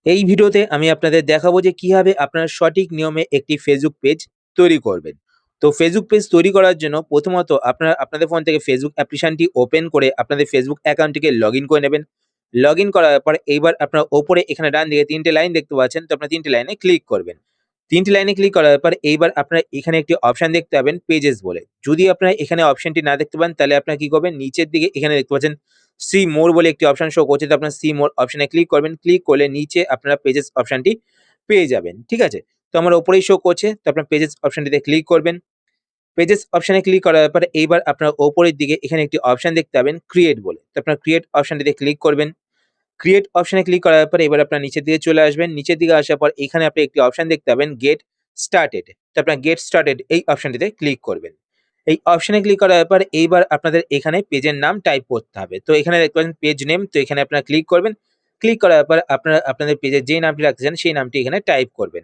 এই ভিডিওতে আমি আপনাদের দেখাবো যে কিভাবে আপনারা সঠিক নিয়মে একটি ফেসবুক পেজ তৈরি করবেন। তো ফেসবুক পেজ তৈরি করার জন্য প্রথমত আপনারা আপনাদের ফোন থেকে ফেসবুক অ্যাপ্লিকেশনটি ওপেন করে আপনাদের ফেসবুক অ্যাকাউন্টটিকে লগইন করে নেবেন। লগইন করার পর এইবার আপনারা ওপরে এখানে ডান দিকে ৩ টে লাইন দেখতে পাচ্ছেন। তো আপনারা ৩ টে লাইনে ক্লিক করবেন। ৩ টে লাইনে ক্লিক করার পর এইবার আপনারা এখানে একটি অপশন দেখতে পাবেন পেজেস বলে। যদি আপনারা এখানে অপশনটি না দেখতে পান তাহলে আপনারা কি করবেন, নিচের দিকে এখানে দেখতে পাচ্ছেন সি মোর বলে একটি অপশন শো করছে। তো আপনার সি মোর অপশনে ক্লিক করবেন। ক্লিক করলে নিচে আপনারা পেজেস অপশনটি পেয়ে যাবেন। ঠিক আছে? তো আমার উপরেই শো করছে। তো আপনার পেজেস অপশনটিতে ক্লিক করবেন। পেজেস অপশনে ক্লিক করার পরে এইবার আপনার উপরের দিকে এখানে একটি অপশন দেখতে পাবেন ক্রিয়েট বলে। তো আপনার ক্রিয়েট অপশনটিতে ক্লিক করবেন। ক্রিয়েট অপশনে ক্লিক করার পরে এবার আপনার নিচের দিকে চলে আসবেন। নিচের দিকে আসার পর এখানে আপনি একটি অপশন দেখতে পাবেন গেট স্টার্টেড। তো আপনার গেট স্টার্টেড এই অপশনটিতে ক্লিক করবেন। এই অপশনে ক্লিক করার পর এইবার আপনাদের এখানে পেজের নাম টাইপ করতে হবে। তো এখানে দেখতে পাচ্ছেন পেজ নেম। তো এখানে আপনারা ক্লিক করবেন। ক্লিক করার পর আপনারা আপনাদের পেজের যেই নামটি রাখতে চান সেই নামটি এখানে টাইপ করবেন।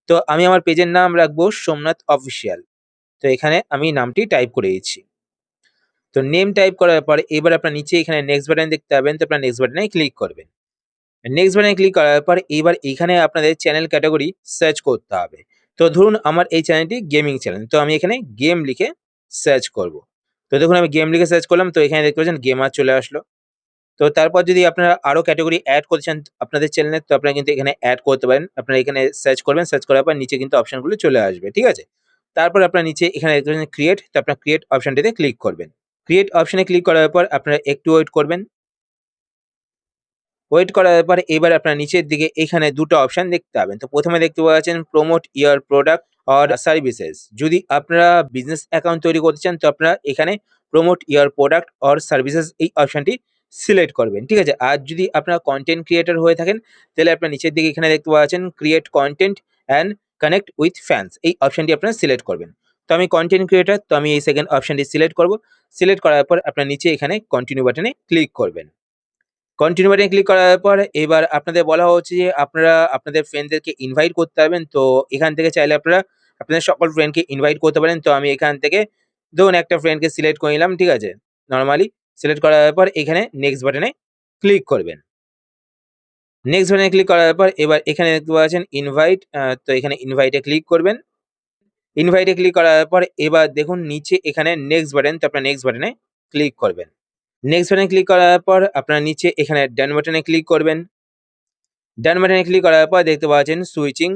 তো আমি আমার পেজের নাম রাখবো সোমনাথ অফিসিয়াল। তো এখানে আমি নামটি টাইপ করে দিচ্ছি। তো নেম টাইপ করার পর এবার আপনার নিচে এখানে নেক্সট বাটন দেখতে পাবেন। তো আপনার নেক্সট বাটনে ক্লিক করবেন। নেক্সট বাটনে ক্লিক করার পর এবার এখানে আপনাদের চ্যানেল ক্যাটেগরি সার্চ করতে হবে। তো ধরুন আমার এই চ্যানেলটি গেমিং চ্যানেল। তো আমি এখানে গেম লিখে সার্চ করব। তো দেখুন আমি গেম লিখে সার্চ করলাম। তো এখানে দেখতে পাচ্ছেন গেমার চলে আসলো। তো তারপর যদি আপনারা আরো ক্যাটেগরি এড করতে চান আপনাদের চ্যানেলে, তো আপনারা কিন্তু এখানে এড করতে পারেন। আপনারা এখানে সার্চ করবেন। সার্চ করার পর নিচে কিন্তু অপশনগুলো চলে আসবে। ঠিক আছে? তারপর আপনারা নিচে এখানে দেখতে পাচ্ছেন ক্রিয়েট। তো আপনারা ক্রিয়েট অপশনটিতে ক্লিক করবেন। ক্রিয়েট অপশনে ক্লিক করার পর আপনারা একটু ওয়েট করবেন। ওয়েট করার পর এবার আপনার নিচের দিকে এখানে ২ টো অপশন দেখতে পাবেন। তো ১ম এ দেখতে পাচ্ছেন promote your product or services. যদি আপনারা বিজনেস অ্যাকাউন্ট তৈরি করতে চান তো আপনারা এখানে promote your product or services এই অপশনটি সিলেক্ট করবেন। ঠিক আছে? আর যদি আপনারা কনটেন্ট ক্রিয়েটর হয়ে থাকেন তাহলে আপনার নিচের দিকে এখানে দেখতে পাচ্ছেন create content and connect with fans এই অপশনটি আপনারা সিলেক্ট করবেন। তো আমি কনটেন্ট ক্রিয়েটর, তো আমি এই সেকেন্ড অপশনটি সিলেক্ট করব। সিলেক্ট করার পর আপনার নিচে এখানে কন্টিনিউ বাটনে ক্লিক করবেন। কন্টিনিউ বাটনে ক্লিক করার পর এবার আপনাদের বলা হচ্ছে যে আপনারা আপনাদের ফ্রেন্ডদেরকে ইনভাইট করতে পারবেন। তো এখান থেকে চাইলে আপনারা আপনাদের সকল ফ্রেন্ডকে ইনভাইট করতে পারেন। তো আমি এখান থেকে ধরুন একটা ফ্রেন্ডকে সিলেক্ট করে নিলাম। ঠিক আছে? নরমালি সিলেক্ট করার পর এখানে নেক্সট বাটনে ক্লিক করবেন। নেক্সট বাটনে ক্লিক করার পর এবার এখানে দেখতে পাচ্ছেন ইনভাইট, তো এখানে ইনভাইটে ক্লিক করবেন। ইনভাইটে ক্লিক করার পর এবার দেখুন নিচে এখানে নেক্সট বাটন, তো আপনারা নেক্সট বাটনে ক্লিক করবেন। নেক্সট বাটনে ক্লিক করার পর আপনারা নিচে এখানে ডান বাটনে ক্লিক করবেন। ডান বাটনে ক্লিক করার পর দেখতে পাচ্ছেন সুইচিং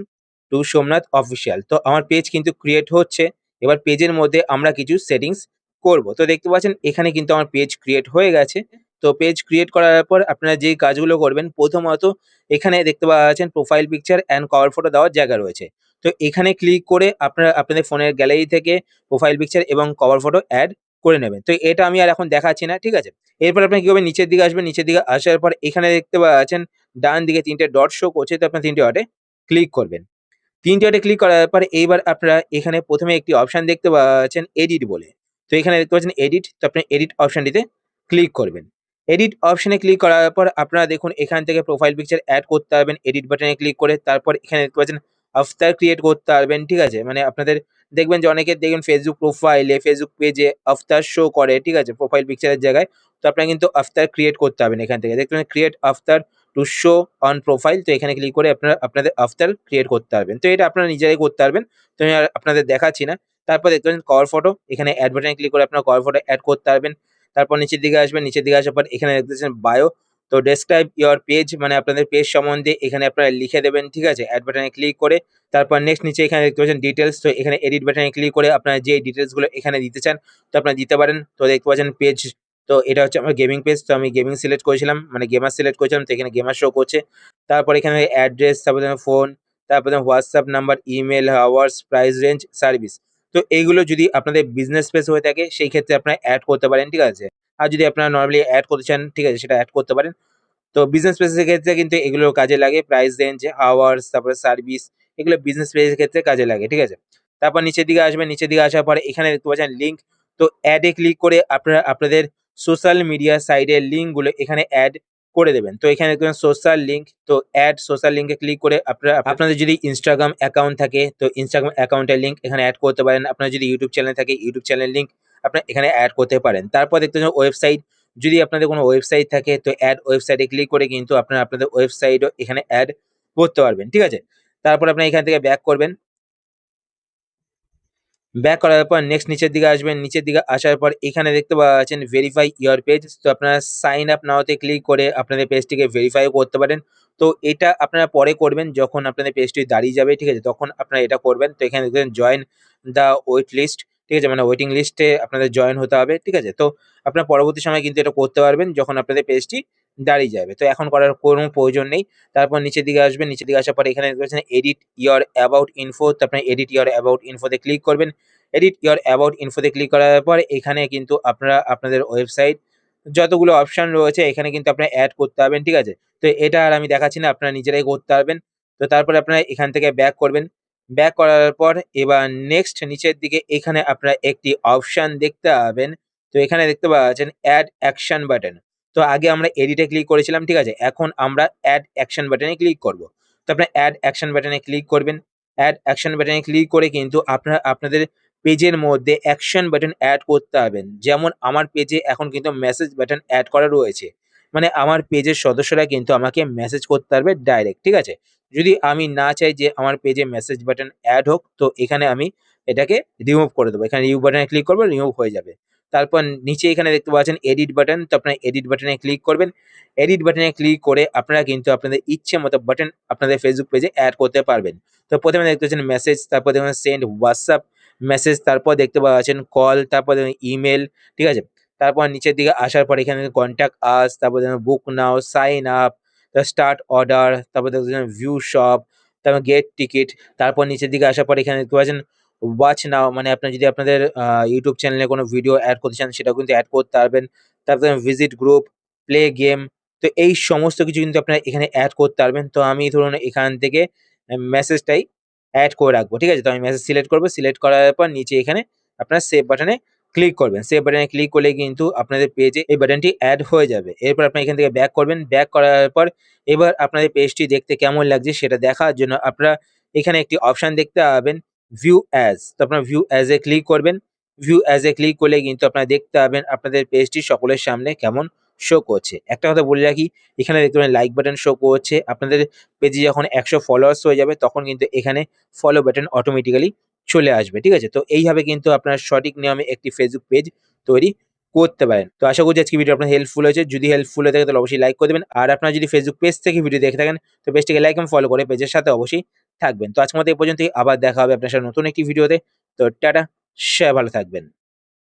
টু সোমনাথ অফিসিয়াল। তো আমার পেজ কিন্তু ক্রিয়েট হচ্ছে। এবার পেজের মধ্যে আমরা কিছু সেটিংস করব। তো দেখতে পাচ্ছেন এখানে কিন্তু আমার পেজ ক্রিয়েট হয়ে গেছে। তো পেজ ক্রিয়েট করার পর আপনারা যেই কাজগুলো করবেন, প্রথমত এখানে দেখতে পাচ্ছেন profile picture and cover photo দেওয়ার জায়গা রয়েছে। তো এখানে ক্লিক করে আপনারা আপনাদের ফোনের গ্যালারি থেকে প্রোফাইল পিকচার এবং কভার ফটো অ্যাড করে নেবেন। তো এটা আমি আর এখন দেখাচ্ছি না। ঠিক আছে? এরপর আপনি কি করবেন, নিচের দিকে আসবেন। নিচের দিকে আসার পর এখানে দেখতে পাচ্ছেন ডান দিকে ৩ টে ডট শো করছে। তো আপনার ৩ টে ডটে ক্লিক করবেন। ৩ টে ডটে ক্লিক করার পর এইবার আপনারা এখানে ১ম এ একটি অপশন দেখতে পাচ্ছেন এডিট বলে। তো এখানে দেখতে পাচ্ছেন এডিট। তো আপনি এডিট অপশনটিতে ক্লিক করবেন। এডিট অপশনে ক্লিক করার পর আপনারা দেখুন এখান থেকে প্রোফাইল পিকচার এড করতে পারবেন এডিট বাটনে ক্লিক করে। তারপর এখানে দেখতে পাচ্ছেন আফতার ক্রিয়েট করতে পারবেন। ঠিক আছে? মানে আপনাদের দেখবেন যে অনেকের দেখবেন ফেসবুক প্রোফাইলে, ফেসবুক পেজে আফতার শো করে। ঠিক আছে? প্রোফাইল পিকচারের জায়গায়। তো আপনারা কিন্তু আফতার ক্রিয়েট করতে পারবেন এখান থেকে। দেখতে পাবেন create Aftar to show on profile. তো এখানে ক্লিক করে আপনারা আপনাদের আফতার ক্রিয়েট করতে পারবেন। তো এটা আপনারা নিজেরাই করতে পারবেন। তো আমি আর আপনাদের দেখাচ্ছি না। তারপর দেখতে পাচ্ছেন কভার ফটো। এখানে এড বাটনে ক্লিক করে আপনারা কভার ফটো এড করতে পারবেন। তারপর নিচের দিকে আসবেন। নিচের দিকে আসার পর এখানে দেখতে পাচ্ছেন বায়ো। তো ডেসক্রাইব ইওর পেজ মানে আপনাদের পেজ সম্বন্ধে এখানে আপনারা লিখে দেবেন। ঠিক আছে? এড বাটনে ক্লিক করে তারপর নেক্সট নিচে এখানে দেখতে পাচ্ছেন ডিটেইলস। তো এখানে এডিট বাটনে ক্লিক করে আপনারা যে ডিটেইলস গুলো এখানে দিতে চান তো আপনারা দিতে পারেন। তো দেখতে পাচ্ছেন পেজ, তো এটা হচ্ছে আমার গেমিং পেজ। তো আমি গেমিং সিলেক্ট করেছিলাম, মানে গেমার সিলেক্ট করেছিলাম। তো এখানে গেমার শো করছে। তারপর এখানে অ্যাড্রেস, তারপরে ফোন, তারপরে WhatsApp number, email, hours, price range, service. তো এইগুলো যদি আপনাদের বিজনেস পেজ হয়ে থাকে সেই ক্ষেত্রে আপনারা এড করতে পারেন। ঠিক আছে? আর যদি আপনারা নরমালি এড করতে চান, ঠিক আছে, সেটা এড করতে পারেন। তো বিজনেস পেজের ক্ষেত্রে কিন্তু এগুলো কাজে লাগে। প্রাইস রেঞ্জ, আওয়ার্স, তারপরে সার্ভিস, এগুলো বিজনেস পেজের ক্ষেত্রে কাজে লাগে। ঠিক আছে? তারপর নিচের দিকে আসবেন। নিচের দিকে আসার পরে এখানে দেখতে পাচ্ছেন লিঙ্ক। তো অ্যাড এ ক্লিক করে আপনারা আপনাদের সোশ্যাল মিডিয়া সাইটের লিঙ্কগুলো এখানে অ্যাড করে দেবেন। তো এখানে দেখবেন সোশ্যাল লিঙ্ক। তো অ্যাড সোশ্যাল লিঙ্কে ক্লিক করে আপনারা আপনাদের যদি ইনস্টাগ্রাম অ্যাকাউন্ট থাকে তো ইনস্টাগ্রাম অ্যাকাউন্টের লিঙ্ক এখানে অ্যাড করতে পারেন। আপনার যদি ইউটিউব চ্যানেল থাকে ইউটিউব চ্যানেলের লিঙ্ক আপনারা এখানে অ্যাড করতে পারেন। তারপর দেখতে পাচ্ছেন ওয়েবসাইট। যদি আপনাদের কোনো ওয়েবসাইট থাকে তো অ্যাড ওয়েবসাইটে ক্লিক করে কিন্তু আপনারা আপনাদের ওয়েবসাইটও এখানে অ্যাড করতে পারবেন, ঠিক আছে? তারপর আপনারা এখান থেকে ব্যাক করবেন। ব্যাক করার পর নেক্সট নিচের দিকে আসবেন। নিচের দিকে আসার পর এখানে দেখতে পাচ্ছেন ভেরিফাই ইওর পেজ। তো আপনারা সাইন আপ নাওতে ক্লিক করে আপনাদের পেজটিকে ভেরিফাইও করতে পারেন। তো এটা আপনারা পরে করবেন যখন আপনাদের পেজটি দাঁড়িয়ে যাবে, ঠিক আছে? তখন আপনারা এটা করবেন। তো এখানে দেখবেন জয়েন দ্য ওয়েট লিস্ট, ঠিক আছে? মানে ওয়েটিং লিস্টে আপনাদের জয়েন হতে হবে, ঠিক আছে? তো আপনারা পরবর্তী সময়ে কিন্তু এটা করতে পারবেন যখন আপনাদের পেজটি দাঁড়িয়ে যাবে। তো এখন করার কোনো প্রয়োজন নেই। তারপর নিচের দিকে আসবেন। নিচের দিকে আসার পরে এখানে দেখতে পাচ্ছেন এডিট ইওর অ্যাবাউট ইনফো। তো আপনারা এডিট ইওর অ্যাবাউট ইনফোতে ক্লিক করবেন। এডিট ইওর অ্যাবাউট ইনফোতে ক্লিক করার পর এখানে কিন্তু আপনারা আপনাদের ওয়েবসাইট যতগুলো অপশন রয়েছে এখানে কিন্তু আপনারা এড করতে পারবেন, ঠিক আছে? তো এটা আর আমি দেখাচ্ছি না, আপনারা নিজেরাই করতে পারবেন। তো তারপরে আপনারা এখান থেকে ব্যাক করবেন। ব্যাক করার পর এবার নেক্সট নিচের দিকে এখানে আপনারা একটি অপশন দেখতে পাবেন। তো এখানে দেখতে পাচ্ছেন অ্যাড অ্যাকশন বাটন। তো আগে আমরা এডিটে ক্লিক করেছিলাম, ঠিক আছে? এখন আমরা অ্যাড অ্যাকশন বাটনে ক্লিক করব। তো আপনারা অ্যাড অ্যাকশন বাটনে ক্লিক করবেন। অ্যাড অ্যাকশন বাটনে ক্লিক করে কিন্তু আপনারা আপনাদের পেজের মধ্যে অ্যাকশন বাটন এড করতে পারবেন। যেমন আমার পেজে এখন কিন্তু মেসেজ বাটন এড করা রয়েছে। মানে আমার পেজের সদস্যরা কিন্তু আমাকে মেসেজ করতে পারবে ডাইরেক্ট, ঠিক আছে? যদি আমি না চাই যে আমার পেজে মেসেজ বাটন এড হোক, তো এখানে আমি এটাকে রিমুভ করে দেবো। এখানে রিমুভ বাটনে ক্লিক করবো, রিমুভ হয়ে যাবে। তারপর নিচে এখানে দেখতে পাচ্ছেন এডিট বাটন। তো আপনারা এডিট বাটনে ক্লিক করবেন। এডিট বাটনে ক্লিক করে আপনারা কিন্তু আপনাদের ইচ্ছে মতো বাটন আপনাদের ফেসবুক পেজে এড করতে পারবেন। তো প্রথমে দেখতে পাচ্ছেন মেসেজ, তারপর দেখবেন সেন্ড হোয়াটসঅ্যাপ মেসেজ, তারপর দেখতে পাচ্ছেন কল, তারপর দেখবেন ইমেল, ঠিক আছে? তারপর নিচের দিকে আসার পর এখানে কন্ট্যাক্ট আস, তারপর দেখবেন বুক নাও, সাইন আপ, স্টার্ট অর্ডার, তারপর দেখবেন ভিউ শপ, তারপর গেট টিকিট। তারপর নিচের দিকে আসার পর এখানে দেখতে পাচ্ছেন ওয়াচ নাও, মানে আপনার যদি আপনাদের ইউটিউব চ্যানেলে কোনো ভিডিও অ্যাড করতে চান সেটাও কিন্তু অ্যাড করতে পারবেন। তারপর ভিজিট গ্রুপ, প্লে গেম। তো এই সমস্ত কিছু কিন্তু আপনারা এখানে অ্যাড করতে পারবেন। তো আমি ধরুন এখান থেকে মেসেজটাই এড করে রাখবো, ঠিক আছে? তো আমি মেসেজ সিলেক্ট করবো। সিলেক্ট করার পর নিচে এখানে আপনারা সেভ বাটনে ক্লিক করবেন। সেভ বাটনে ক্লিক করলে কিন্তু আপনাদের পেজে এই বাটনটি এড হয়ে যাবে। এরপর আপনারা এখান থেকে ব্যাক করবেন। ব্যাক করার পর এবার আপনাদের পেজটি দেখতে কেমন লাগছে সেটা দেখার জন্য আপনারা এখানে একটি অপশন দেখতে পাবেন ভিউ অ্যাজ। তো আপনারা ভিউ অ্যাজ এ ক্লিক করবেন। ভিউ অ্যাজ এ ক্লিক করলে কিন্তু আপনারা দেখতে পাবেন আপনাদের পেজটি সকলের সামনে কেমন শো করছে। একটা কথা বলে রাখি, এখানে দেখতে পাবেন লাইক বাটন শো করছে। আপনাদের পেজে যখন ১০০ ফলোয়ার্স হয়ে যাবে তখন কিন্তু এখানে ফলো বাটন অটোমেটিক্যালি চলে আসবে, ঠিক আছে? তো এইভাবে কিন্তু আপনার সঠিক নিয়মে একটি ফেসবুক পেজ তৈরি করতে পারেন। তো আশা করছি আজকে ভিডিও আপনার হেল্পফুল হয়েছে। যদি হেল্পফুল হয়ে থাকে তাহলে অবশ্যই লাইক করে দেবেন। আর আপনারা যদি ফেসবুক পেজ থেকে ভিডিও দেখে থাকেন তো পেজটিকে লাইক এবং ফলো করে পেজের সাথে অবশ্যই থাকবেন। তো আজকের মতো এই পর্যন্তই। আবার দেখা হবে আপনার সাথে নতুন একটি ভিডিওতে। তো টাটা, সবাই ভালো থাকবেন।